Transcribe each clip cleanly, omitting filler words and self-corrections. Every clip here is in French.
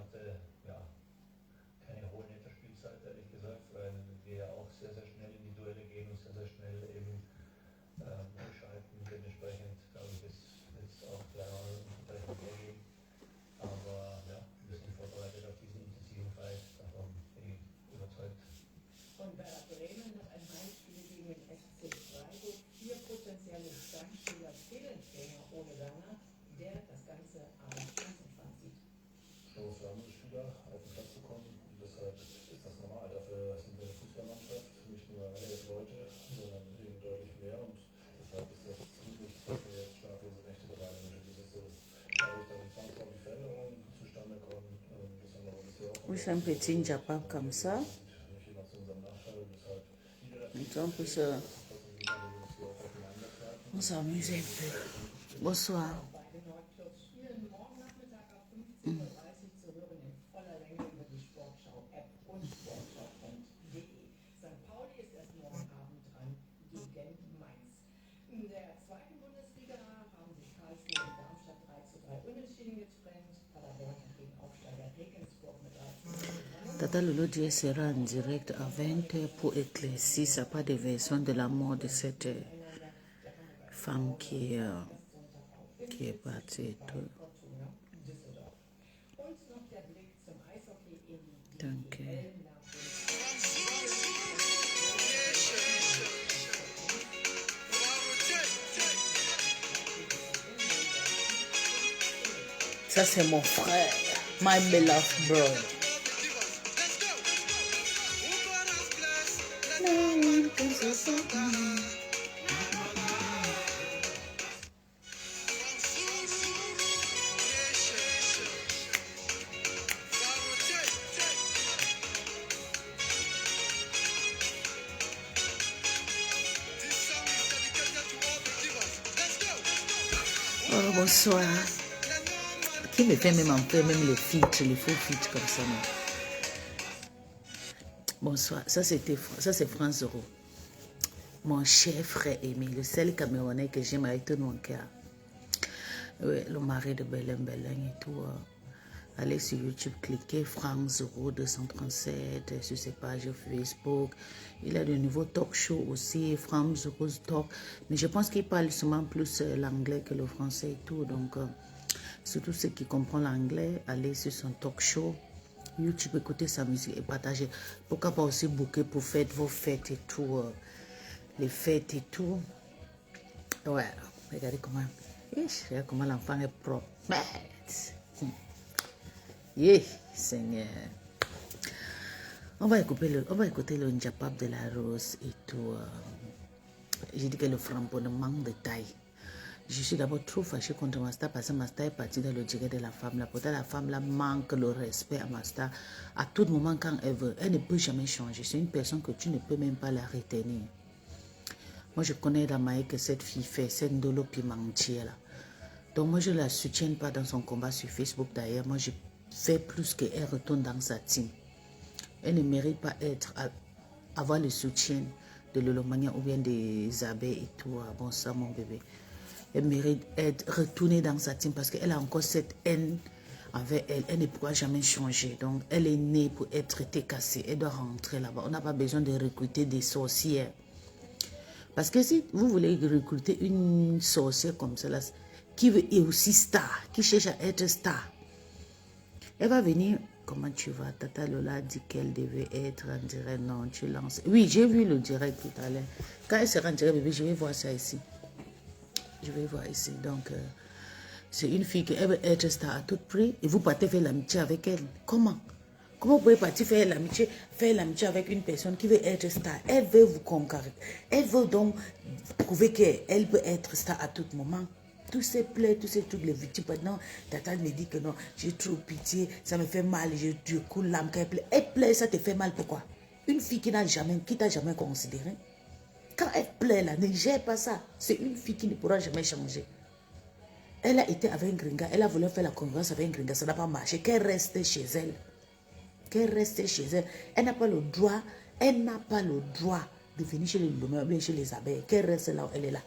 hatte ja keine hohe Nettospielzeit, ehrlich gesagt, weil wir ja auch sehr, sehr schnell in die Duelle gehen und sehr, sehr schnell eben umschalten. Dementsprechend, glaube ich, wird es auch gleich mal Unterbrechung hergeben. Aber ja, wir sind vorbereitet auf diesen intensiven Fight, davon bin ich überzeugt. Und Werder Bremen hat ein Heimspiel gegen den SC Freiburg. 4 potenzielle Stammspieler fehlen Trainer ohne Werner, der das Ganze aber ganz entspannt sieht. So für andere Spieler auf den Platz zu kommen, und deshalb ist das normal. Dafür sind wir eine Fußballmannschaft, nicht nur 11 Leute, sondern eben deutlich mehr. Und deshalb ist das nicht, dass wir jetzt schlaflose Nächte bereiten. Natürlich ist es, glaube ich, dass die zwangsläufige Veränderungen zustande kommen. Das haben wir aber bisher auch. Oui, c'est un petit Njapap comme ça. Donc on s'amuse un peu. Bonsoir. Beide Nordclubs spielen morgen Nachmittag ab 15:30 Uhr zu hören in voller Länge über die Sportschau-App und sportschau.de. St. Pauli ist erst morgen Abend dran gegen Mainz. In der zweiten Bundesliga haben sich Karlsruhe und Darmstadt 3:3 unentschieden getrennt. Paderborn hat gegen Aufsteiger Regensburg mit 3:0. Tata Lolo Dieu sera en direct à 20h pour éclaircir sa part de version de la mort de cette femme qui est partie et tout. Donc, ça c'est mon frère, my beloved brother. Oh, bonsoir. Qui me fait même en faire même les faux filtres comme ça, non? Bonsoir. Ça c'est France Euro. Mon cher frère Aimé, le seul Camerounais que j'aime avec tout mon cœur. Oui, le mari de Belém et tout. Allez sur YouTube, cliquez France Euro 237 sur ses pages Facebook. Il a de nouveaux talk shows aussi, France Euro Talk. Mais je pense qu'il parle souvent plus l'anglais que le français et tout. Donc, surtout ceux qui comprennent l'anglais, allez sur son talk show. YouTube, écoutez sa musique et partagez. Pourquoi pas aussi booker pour faire vos fêtes et tout. Les fêtes et tout. Ouais, regardez comment l'enfant est propre. Yeah, Seigneur. On va écouter le Njapap de la Rose et tout. J'ai dit que le framboinement manque de taille. Je suis d'abord trop fâchée contre Masta parce que Masta est partie dans le direct de la femme là. Pourtant, la femme là manque le respect à Masta à tout moment quand elle veut. Elle ne peut jamais changer. C'est une personne que tu ne peux même pas la retenir. Moi, je connais la maille que cette fille fait, c'est Ndolo Pimentier là. Donc, moi, je ne la soutiens pas dans son combat sur Facebook d'ailleurs. Moi, je fais plus qu'elle retourne dans sa team. Elle ne mérite pas avoir le soutien de Lolomania ou bien des abeilles et tout. Bon, ça, mon bébé. Elle mérite d'être retournée dans sa team parce qu'elle a encore cette haine envers elle. Elle ne pourra jamais changer. Donc, elle est née pour être traitée cassée. Elle doit rentrer là-bas. On n'a pas besoin de recruter des sorcières. Parce que si vous voulez recruter une sorcière comme cela, qui est aussi star, qui cherche à être star, elle va venir. Comment tu vas? Tata Lola a dit qu'elle devait être en direct. Non, tu lances. Oui, j'ai vu le direct tout à l'heure. Quand elle sera en direct, bébé, je vais voir ça ici. Je vais voir ici. Donc, c'est une fille qui veut être star à tout prix et vous partez faire l'amitié avec elle. Comment? Comment vous pouvez partir faire l'amitié avec une personne qui veut être star? Elle veut vous conquérir. Elle veut donc prouver qu'elle peut être star à tout moment. Tous ces plaies, tous ces trucs, les victimes, non, Tata me dit que non, j'ai trop pitié, ça me fait mal, je coule l'âme quand elle plaît. Elle plaît, ça te fait mal, pourquoi? Une fille qui t'a jamais considéré. Quand elle plaît là, ne gère pas ça. C'est une fille qui ne pourra jamais changer. Elle a été avec un gringa, elle a voulu faire la concurrence avec un gringa, ça n'a pas marché. Qu'elle reste chez elle. Qu'elle reste chez elle. Elle n'a pas le droit, de venir chez les Lomé, chez les abeilles. Qu'elle reste là où elle est là.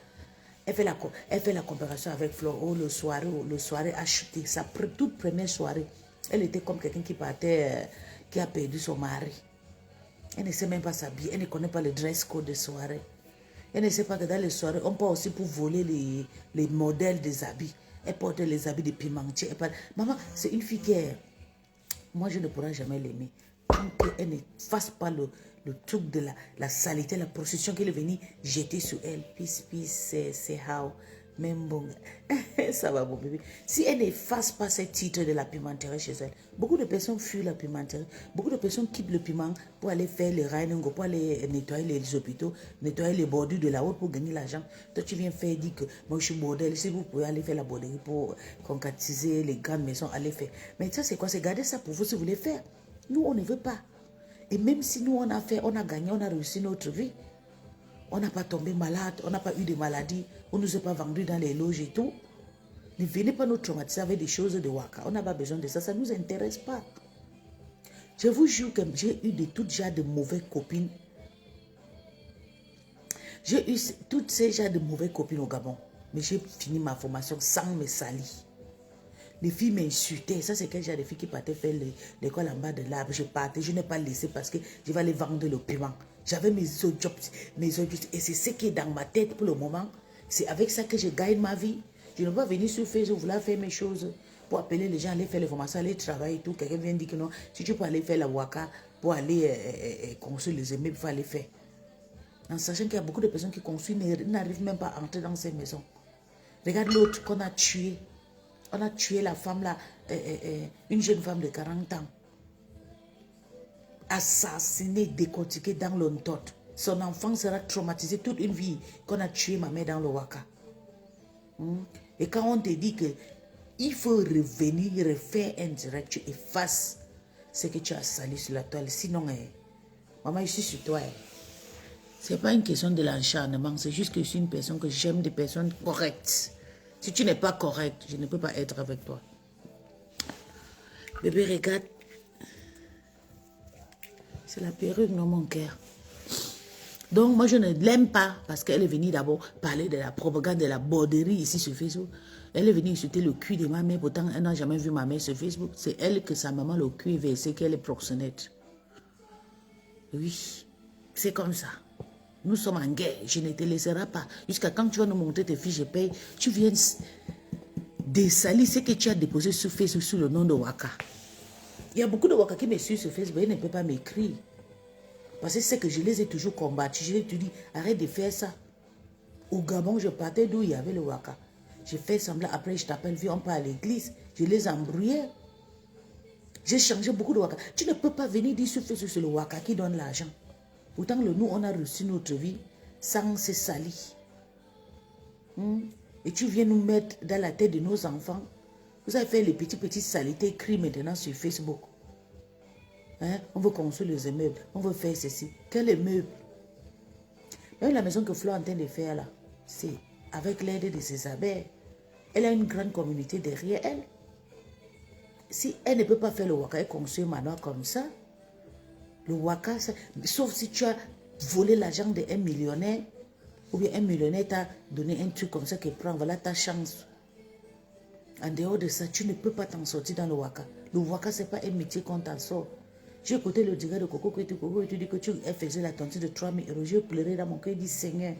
Elle fait la comparaison avec Flo. Oh, le soirée a chuté. Sa toute première soirée, Elle était comme quelqu'un qui partait, qui a perdu son mari. Elle ne sait même pas s'habiller, elle ne connaît pas le dress code de soirée. Elle ne sait pas que dans les soirées, on peut aussi pour voler les modèles des habits. Elle porte les habits de pimentier. Maman, c'est une fille qui est... Moi, je ne pourrai jamais l'aimer. Tant qu'elle ne fasse pas le truc de la saleté, la prostitution qu'elle est venue jeter sur elle. Peace, c'est how. Même bon. Ça va, mon bébé. Si elle ne fasse pas ce titre de la pimenterie chez elle, beaucoup de personnes fuient la pimenterie. Beaucoup de personnes quittent le piment pour aller faire le reining, pour aller nettoyer les hôpitaux, nettoyer les bordures de la route pour gagner l'argent. Toi, tu viens faire dire que moi, je suis bordel. Si vous pouvez aller faire la borderie pour concrétiser les grandes maisons, allez faire. Mais ça, c'est quoi? C'est garder ça pour vous si vous voulez faire. Nous, on ne veut pas. Et même si nous, on a fait, on a gagné, on a réussi notre vie, on n'a pas tombé malade, on n'a pas eu de maladie, on ne nous a pas vendu dans les loges et tout. Ne venez pas nous traumatiser avec des choses de waka. On n'a pas besoin de ça, ça ne nous intéresse pas. Je vous jure que j'ai eu de tout genre de mauvaises copines. J'ai eu toutes ces genres de mauvaises copines au Gabon. Mais j'ai fini ma formation sans me salir. Les filles m'insultaient. Ça, c'est quel genre de filles qui partaient faire l'école en bas de l'arbre. Je partais, je n'ai pas laissé parce que je vais aller vendre le piment. J'avais mes autres jobs, et c'est ce qui est dans ma tête pour le moment. C'est avec ça que je gagne ma vie. Je ne vais pas venir sur Facebook vouloir faire mes choses pour appeler les gens à aller faire les formations, aller travailler et tout. Quelqu'un vient dire que non, si tu peux aller faire la waka pour aller construire les immeubles, il faut aller faire. En sachant qu'il y a beaucoup de personnes qui construisent, n'arrivent même pas à entrer dans ces maisons. Regarde l'autre qu'on a tué. On a tué la femme là, une jeune femme de 40 ans. Assassinée, décortiquée dans l'ontot. Son enfant sera traumatisé toute une vie qu'on a tué ma mère dans le waka. Et quand on te dit que il faut revenir, refaire un direct, tu effaces ce que tu as sali sur la toile. Sinon, maman, je suis sur toi. Ce n'est pas une question de l'acharnement, c'est juste que je suis une personne que j'aime, des personnes correctes. Si tu n'es pas correct, je ne peux pas être avec toi. Bébé, regarde. C'est la perruque, non, mon cœur. Donc, moi, je ne l'aime pas parce qu'elle est venue d'abord parler de la propagande, de la borderie ici sur Facebook. Elle est venue insulter le cul de ma mère. Pourtant, elle n'a jamais vu ma mère sur Facebook. C'est elle que sa maman, le cul est versé, qu'elle est proxénète. Oui, c'est comme ça. Nous sommes en guerre. Je ne te laisserai pas. Jusqu'à quand tu vas nous montrer tes fiches de paye, tu viens dessalir ce que tu as déposé sur Facebook sous le nom de Waka. Il y a beaucoup de Waka qui me suivent sur Facebook. Ils ne peuvent pas m'écrire. Parce que c'est que je les ai toujours combattus. Je les ai dit, arrête de faire ça. Au Gabon, je partais d'où il y avait le Waka. J'ai fait semblant. Après, je t'appelle, viens, on part à l'église. Je les embrouillais. J'ai changé beaucoup de Waka. Tu ne peux pas venir dire sur Facebook, c'est le Waka qui donne l'argent. Pourtant, nous, on a reçu notre vie sans se salir. Et tu viens nous mettre dans la tête de nos enfants. Vous avez fait les petits saletés écrits maintenant sur Facebook. On veut construire les immeubles. On veut faire ceci. Quel immeuble? Même la maison que Flo est en train de faire là, c'est avec l'aide de ses abeilles. Elle a une grande communauté derrière elle. Si elle ne peut pas faire le Waka et construire un manoir comme ça, le Waka, sauf si tu as volé l'argent d'un millionnaire, ou bien un millionnaire t'a donné un truc comme ça qui prend, voilà ta chance. En dehors de ça, tu ne peux pas t'en sortir dans le Waka. Le Waka, ce n'est pas un métier qu'on t'en sort. J'ai écouté le direct de Coco et tu dis que tu faisais la tentée de 3 000 euros. J'ai pleuré dans mon cœur et dit, Seigneur,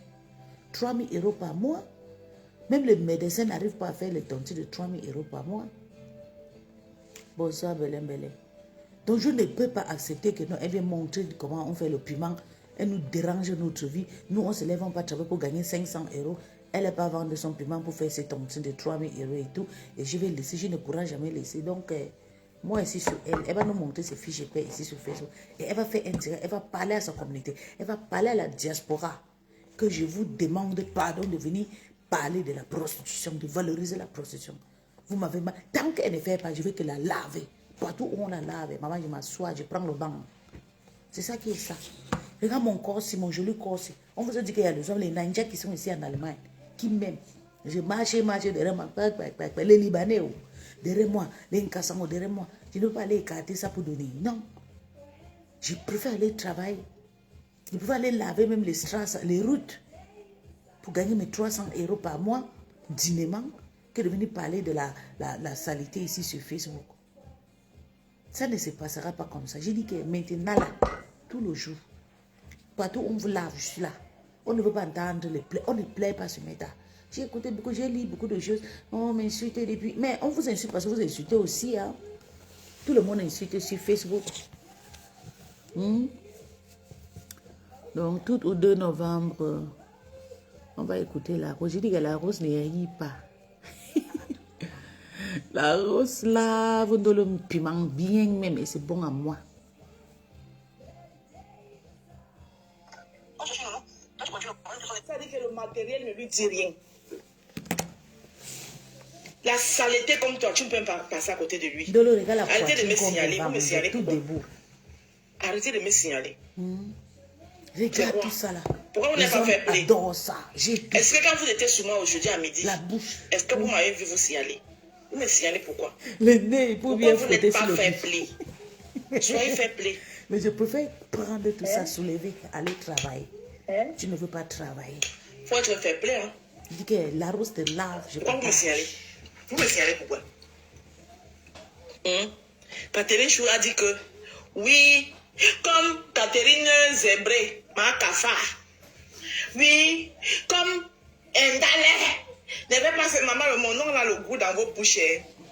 3 000 euros par mois. Même les médecins n'arrivent pas à faire les tentées de 3 000 euros par mois. Bonsoir, Belém. Donc, je ne peux pas accepter que nous, elle vienne montrer comment on fait le piment. Elle nous dérange notre vie. Nous, on se lève, on va travailler pour gagner 500 euros. Elle n'est pas vendre son piment pour faire ses tentées de 3 000 euros et tout. Et je vais laisser, je ne pourrai jamais laisser. Donc, moi, ici sur elle va nous montrer ses fiches de paie ici sur Facebook. Et elle va faire un direct, elle va parler à sa communauté. Elle va parler à la diaspora. Que je vous demande pardon de venir parler de la prostitution, de valoriser la prostitution. Vous m'avez mal. Tant qu'elle ne fait pas, je vais que la laver. Partout où on la lave, maman, je m'assois, je prends le banc. C'est ça qui est ça. Regarde mon corps, mon joli corps. On vous a dit qu'il y a des hommes, les Ninjas qui sont ici en Allemagne, qui m'aiment. Je marche derrière moi. Les Libanais, derrière moi. Les Nkassango, derrière moi. Je ne peux pas aller écarter ça pour donner. Non. Je préfère aller travailler. Je préfère aller laver même les strass, les routes, pour gagner mes 300 euros par mois, dinement, que de venir parler de la saleté ici sur Facebook. Ça ne se passera pas comme ça. J'ai dit que maintenant, là, tout le jour, partout où on vous lave, je suis là. On ne veut pas entendre les plaies. On ne plaît pas ce matin. J'ai écouté beaucoup, j'ai lu beaucoup de choses. On m'insulte depuis. Mais on vous insulte parce que vous insultez aussi. Hein. Tout le monde insulte sur Facebook. Donc, tout au 2 novembre, on va écouter la rose. J'ai dit que la rose ne rit pas. La rose là, vous donnez le piment bien même et c'est bon à moi. Ça dit que le matériel ne lui dit rien. La saleté comme toi, tu ne peux pas passer à côté de lui. Arrêtez de me signaler, vous me signalez tout debout. Arrêtez de me signaler. Regarde tout ça là. Pourquoi vous n'avez pas fait play? J'adore ça. Est-ce que quand vous étiez sur moi aujourd'hui à midi, la bouche. Est-ce que vous m'avez vu vous signaler? Vous me signalez pourquoi? Le nez, pour bien vous n'êtes pas sur fait play? Soyez fait play. Mais je préfère prendre tout ça, soulever, aller travailler. Tu ne veux pas travailler. Faut être fait play, hein? Je dis que la rose te lave. Pourquoi vous me signalez? Vous me signalez pourquoi? Catherine Chou a dit que oui, comme Catherine Zébré, ma cafard. Oui, comme Ndale. Ne vais pas faire maman, mon nom a le goût dans vos bouches.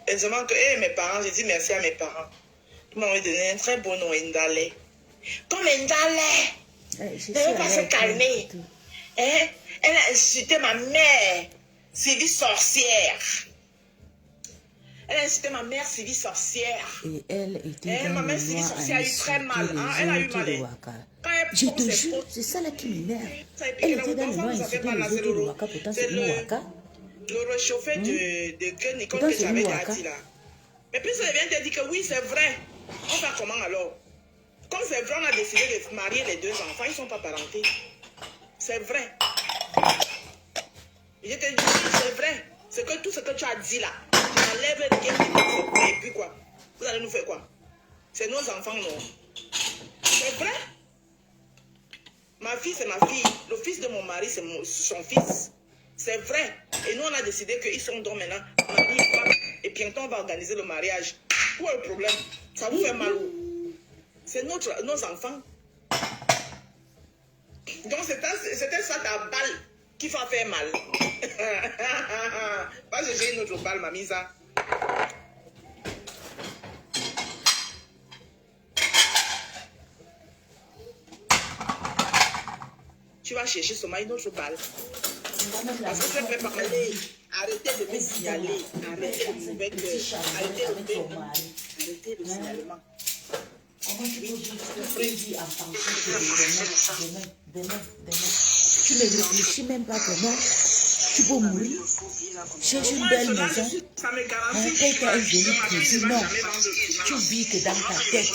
Heureusement que mes parents, j'ai dit merci à mes parents. Ils m'ont donné un très beau nom, Ndale. Comme Ndale. Ne vais pas se calmer. Elle a insulté ma mère, Sylvie sorcière. Elle a insulté ma mère, Sylvie sorcière. Et elle était dans ma mère, le Sylvie noir sorcière a eu très mal. Elle a eu mal. Je te jure, c'est ça là qui m'énerve. Elle était dans le noir insulter les autres de Waka, pourtant c'est une Waka. Le réchauffé de Nicole que j'avais déjà dit là. Mais puis ça vient de dire que oui, c'est vrai. On fait comment alors? Comme c'est vrai, on a décidé de marier les deux enfants, ils ne sont pas parentés. C'est vrai. Je te dis, c'est vrai. C'est que tout ce que tu as dit là, tu enlèves le game et puis quoi? Vous allez nous faire quoi? C'est nos enfants, non? C'est vrai. Ma fille, c'est ma fille. Le fils de mon mari, c'est son fils. C'est vrai. Et nous, on a décidé qu'ils sont donc maintenant mariés. Et bientôt, on va organiser le mariage. Où est le problème? Ça vous fait mal où? C'est nos enfants. Donc, c'était ça ta balle qui va faire mal. Pas que j'ai une autre balle, mamie, ça. Tu vas chercher seulement une autre balle. Parce que je ne peux pas aller. Arrêtez de me signaler. Arrêtez de me mettre. Arrêtez le signalement. Comment tu peux dire en pensant que demain, tu ne réfléchis même pas comment tu peux mourir. Cherche une belle maison, on paye un joli crédit. Non, tu vis que dans ta tête.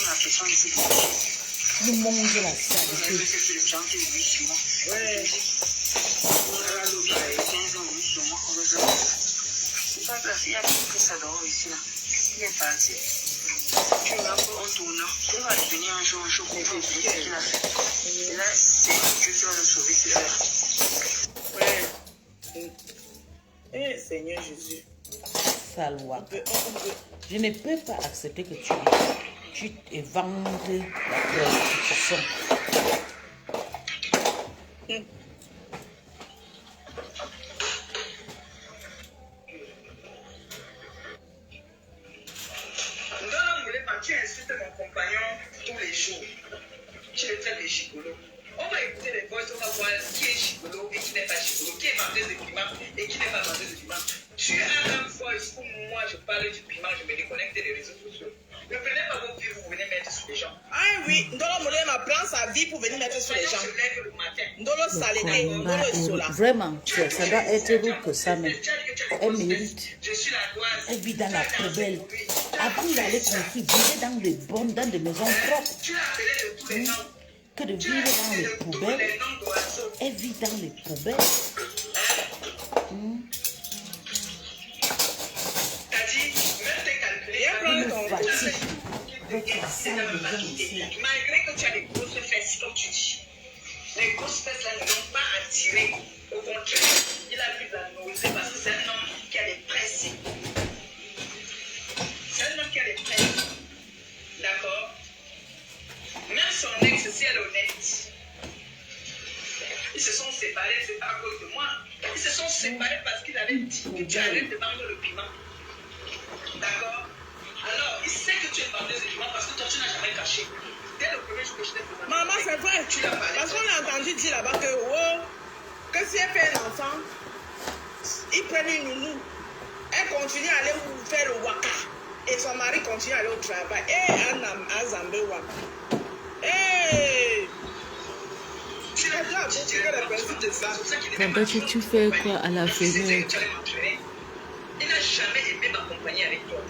Nous mangeons la saleté. Ouais. Il y a que ça dehors ici là. Il est parti. Tu vas en tournant. Il va devenir un jour comprendre ce qu'il a fait. Et là, c'est Dieu qui va le sauver, c'est vrai. Ouais. Eh, Seigneur Jésus. Saloua. Je ne peux pas accepter que tu éventres la prostitution. Tu insultes mon compagnon tous les jours. Tu le traites de gigolo. On va écouter les voix, on va voir qui est gigolo et qui n'est pas gigolo, qui est vendeuse de piment et qui n'est pas vendeuse de piment. Tu as une fois, pour moi, je parle du piment, je me déconnecte des réseaux sociaux. Ne prenez pas vos vies, vous venez mettre sur les gens. Ah oui, Ndolo Moulé m'a prend sa vie pour venir mettre sur les gens. Ndolo Salété, Ndolo Sola. Vraiment, ça doit être rude que ça, mais elle mérite. Elle vit dans la poubelle. Avant d'aller contribuer dans des maisons propres, que de vivre dans les poubelles, elle vit dans les poubelles. Une fatigue. Malgré que tu as des grosses fesses, comme tu dis, les grosses fesses là ne l'ont pas attiré. Au contraire, il a vu de la nausée parce que c'est un homme qui a des principes. C'est un homme qui a des principes. ceci, elle est honnête. Ils se sont séparés, c'est pas à cause de moi. Ils se sont séparés parce qu'il avait dit que tu arrêtes de vendre le piment. D'accord? Alors, il sait que tu es vendeuse de piment parce que toi, tu n'as jamais caché. Dès le premier jour que je t'ai présenté. Maman, c'est vrai. Tu l'as parlé. Parce qu'on a entendu dire là-bas que, oh, que si elle fait un enfant, ils prennent une nounou. Elle continue à aller faire le waka. Et son mari continue à aller au travail. Et à Zambewa. Hey! Tu as déjà abouti que le principe de ça. Papa, tu fais quoi à la fenêtre? Il n'a jamais aimé m'accompagner avec toi.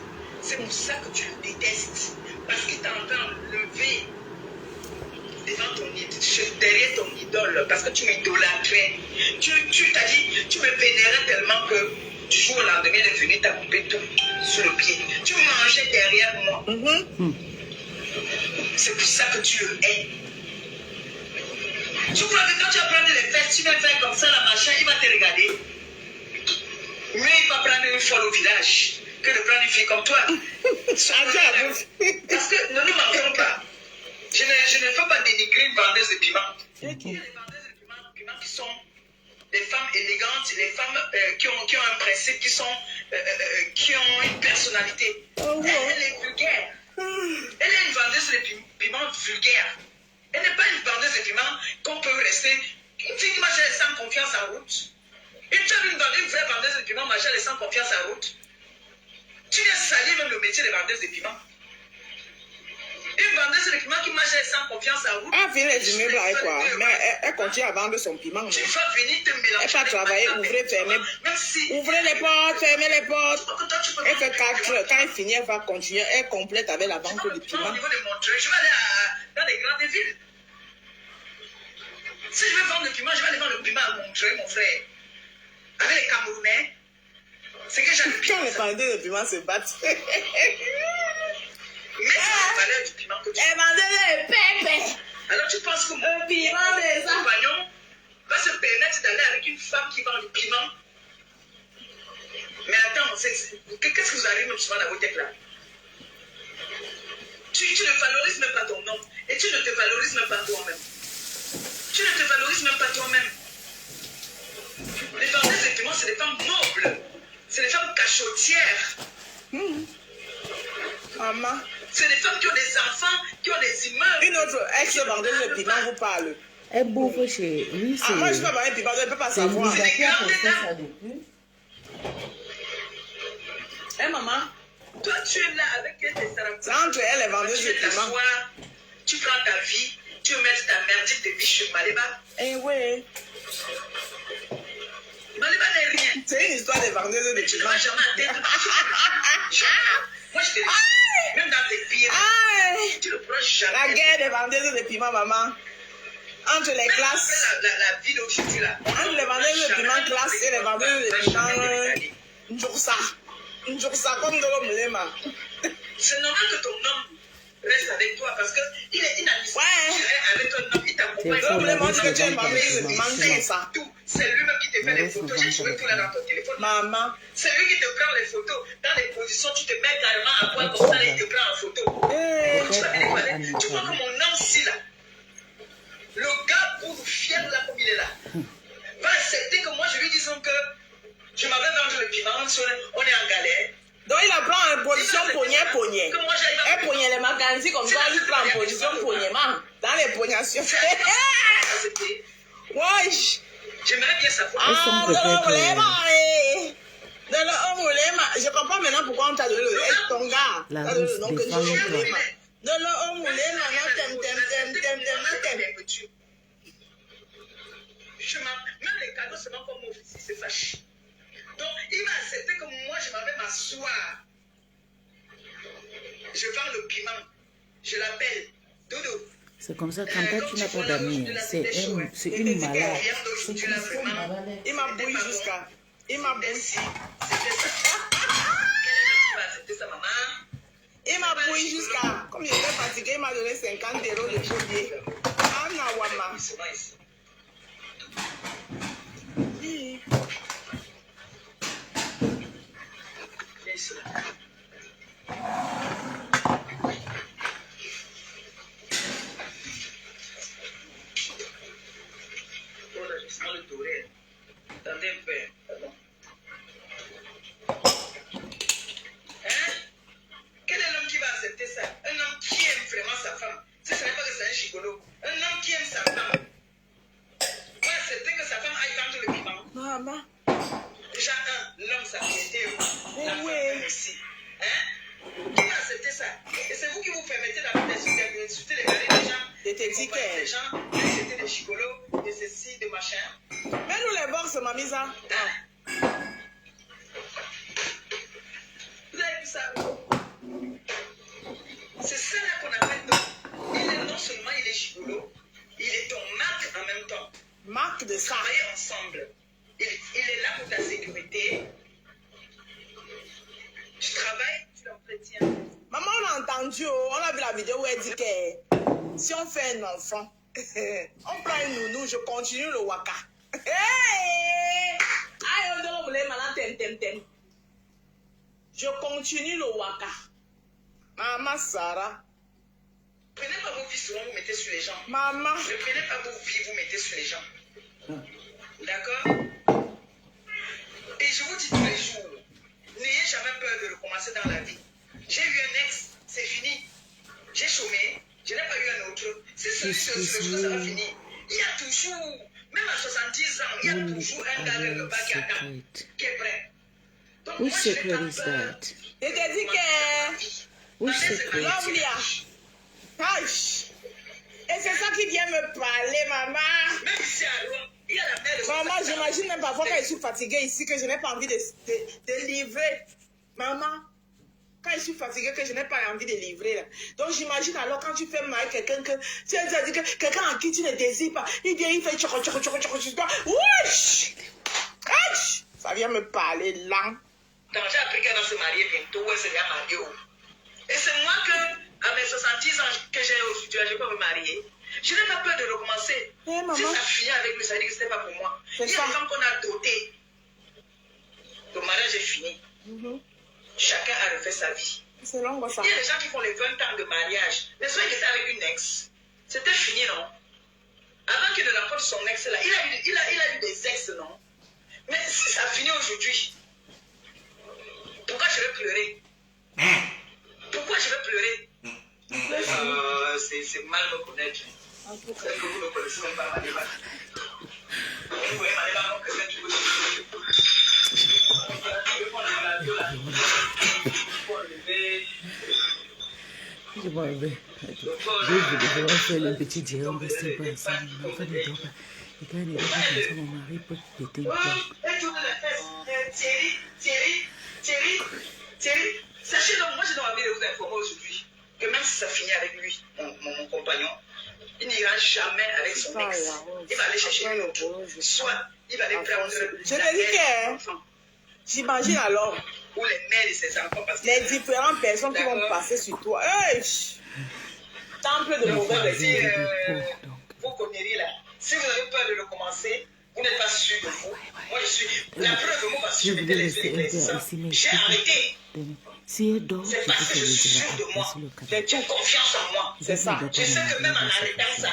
C'est pour ça que tu le détestes. Parce qu'il t'a en train de lever devant ton idole, derrière ton idole, parce que tu m'idolâtrais. Tu t'as dit, tu me vénérais tellement que du jour au lendemain, il est venu t'accouper tout sur le pied. Tu mangeais derrière moi. C'est pour ça que tu le hais. Tu crois que quand tu vas prendre les fesses, tu vas faire comme ça, la machin, il va te regarder. Mais il va prendre une folle au village que de prendre une fille comme toi. Parce que ne nous mentons pas. Je ne veux pas dénigrer une vendeuse de piment. Il y a des vendeuses de piment qui sont des femmes élégantes, les femmes qui ont un principe, qui ont une personnalité. Elle est vulgaire. Elle est une vendeuse de piment vulgaire. Elle n'est pas une vendeuse de piment qu'on peut rester. Une fille qui marche sans confiance en route. Une vraie vendeuse de piment marche sans confiance en route. Tu viens salir même le métier de vendeuse de piment. Une vendeuse de piment qui marche sans confiance en route. Elle finit les immeubles avec quoi? Mais elle continue à vendre son piment. Tu vas venir te mélanger. Elle va travailler, ouvrez, fermez. Ouvrez les portes, fermez les portes. Elle fait 4 heures. Quand elle finit, elle va continuer. Elle complète avec la vente du piment. Au niveau de Montreuil, je vais aller dans les grandes villes. Si je veux vendre le piment, je vais aller vendre le piment à Montreuil, mon frère. Avec les Camerounais. C'est que j'ai le piment. Quand les vendeurs de piment se battent. Mais c'est la valeur du piment que tu Les vendeurs de pépé. Alors tu penses que mon piment des compagnon va se permettre d'aller avec une femme qui vend du piment? Mais attends, qu'est-ce que vous arrivez même souvent dans vos têtes là? Tu ne valorises même pas ton nom. Et tu ne te valorises même pas toi-même. Tu ne te valorises même pas toi-même. Les vendeuses de piment, c'est des femmes nobles. C'est des femmes cachotières. Maman. C'est des femmes qui ont des enfants, qui ont des immeubles. Une autre ex-vendeuse de piment vous parle. Elle bouffe chez lui, c'est... Moi, je peux avoir un piment, je ne peux pas savoir. C'est qui a posté ça depuis. Hein, maman? Toi, tu es là avec tes sarabas. C'est entre elle et vendeuse de piment. Tu prends ta vie, tu veux mettre ta merdique de vie chez Maléba. Eh oui. Maléba n'est rien. C'est une histoire de vendeuse de Tu ne piment. vas jamais atteindre. Moi, je te dis, même dans tes pires, tu ne pourras jamais. La guerre des vendeuses de piment, maman. Entre les classes. La vie d'aujourd'hui là. Entre les vendeuses de piment classe et les vendeuses de piment. Ndjoursa comme de l'homme. C'est normal que ton homme reste avec toi parce qu'il est inadmissible. Avec ton homme, il t'accompagne. L'homme dit que tu es une vendeuse de piment, c'est ça. C'est lui-même qui te fait les photos. J'ai trouvé tout là dans ton téléphone. Maman. C'est lui qui te prend les photos. Dans les positions, tu te mets carrément à poil comme ça et il te prend en photo. Tu vois que mon homme, si là, le gars pour fier là comme il est là, va accepter que moi je lui dise que je m'avais vendu le piment, on est en galère. Donc il la prend en position poignet. Elle poignait les maganzi comme ça, il prend en position poignement. Dans les pognations. Wesh. J'aimerais bien savoir. Je comprends maintenant pourquoi on t'a donné ton gars. La rousse des femmes. Même les cadeaux, c'est pas comme mon fils, c'est fâché. Donc, il va accepter que moi, je m'avais m'asseoir. Je vends le piment. Je l'appelle Dodo. C'est comme ça, quand toi, tu n'as pas d'amis, c'est une malade. Il m'a bouillé jusqu'à. Il m'a bouillé. Il m'a bouillé jusqu'à. Comme il était fatigué, il m'a donné 50 € de bouillé. Anna Wama. gigolo. Un homme qui aime sa femme. Moi, accepter que sa femme aille vendre le vivant. Maman. Déjà, l'homme, sa piété. La femme aussi. Hein? Qui va accepter ça? Et c'est vous qui vous permettez d'insulter les maris des gens. Je te dis que... Les gens, c'était des gigolos, de ceci, de machin. Mais nous les box, Mamisa. Hein? Vous avez vu ça? C'est ça là qu'on appelle donc. Non seulement il est gigolo, il est ton marque en même temps. Marque de ça. Travailler ensemble. Il est là pour ta sécurité. Tu travailles, tu l'entretiens. Maman, on a entendu, on a vu la vidéo où elle dit que si on fait un enfant, on prend une nounou, je continue le waka. Hey! Aïe, on donne le malin, tem. Je continue le waka. Maman Sarah. Ne prenez pas vos vies souvent, vous mettez sur les gens. Maman. Ne prenez pas vos vies, vous mettez sur les gens. D'accord? Et je vous dis tous les jours, n'ayez jamais peur de recommencer dans la vie. J'ai eu un ex, c'est fini. J'ai chômé, je n'ai pas eu un autre. Si celui-ci, ça va finir. Il y a toujours, même à 70 ans, il y a toujours un gars quelque part qui attend, qui est prêt. Donc, moi, je n'ai pas peur. Je te dis que... L'homme là. Et c'est ça qui vient me parler, maman. Même ici à Rome, il y a la mère de... Maman, j'imagine même parfois quand je suis fatiguée ici que je n'ai pas envie de livrer. Maman, quand je suis fatiguée que je n'ai pas envie de livrer. Là. Donc j'imagine alors quand tu fais mal à quelqu'un que tu as dit que quelqu'un en qui tu ne désires pas, il vient, il fait tchoko. Ouch! Ça vient me parler là. Quand j'ai appris qu'elle va se marier bientôt, elle se vient marier. Et c'est moi que, à mes 70 ans que j'ai aujourd'hui, je peux me marier. Je n'ai pas peur de recommencer. Si ça finit avec lui, ça veut dire que ce n'était pas pour moi. Il y a des femmes qu'on a dotées. Le mariage est fini. Chacun a refait sa vie. C'est long, ça. Il y a des gens qui font les 20 ans de mariage. Les soins, il était avec une ex. C'était fini, non? Avant qu'il ne rencontre son ex là, il a eu des ex, non? Mais si ça finit aujourd'hui, pourquoi je vais pleurer? Pourquoi je vais pleurer? C'est mal me connaître. Peut-être que vous ne connaissez même pas Maléba. Vous voyez Maléba comme quelqu'un qui vous Je m'en vais. Je vais faire le petit dieu, on va se faire ça. On va faire des et quand il est là, mon mari peut péter une plante. Thierry, sachez donc, moi j'ai envie de vous informer aujourd'hui que même si ça finit avec lui, mon compagnon, il n'ira jamais avec son ex. Il va aller chercher une autre. Soit il va aller prendre. Je te dis que j'imagine alors. Ou les mères de ses enfants. Parce que les différentes personnes qui vont passer sur toi. Hey! Temple de mauvais vos conneries là. Si vous avez peur de le commencer, vous n'êtes pas sûr de vous. Moi je suis. La preuve, moi, parce que je mettais les yeux les j'ai arrêté. Si elle dort, c'est parce que je suis sûr de moi. J'ai confiance en moi. C'est ça. Je sais que même en arrêtant ça,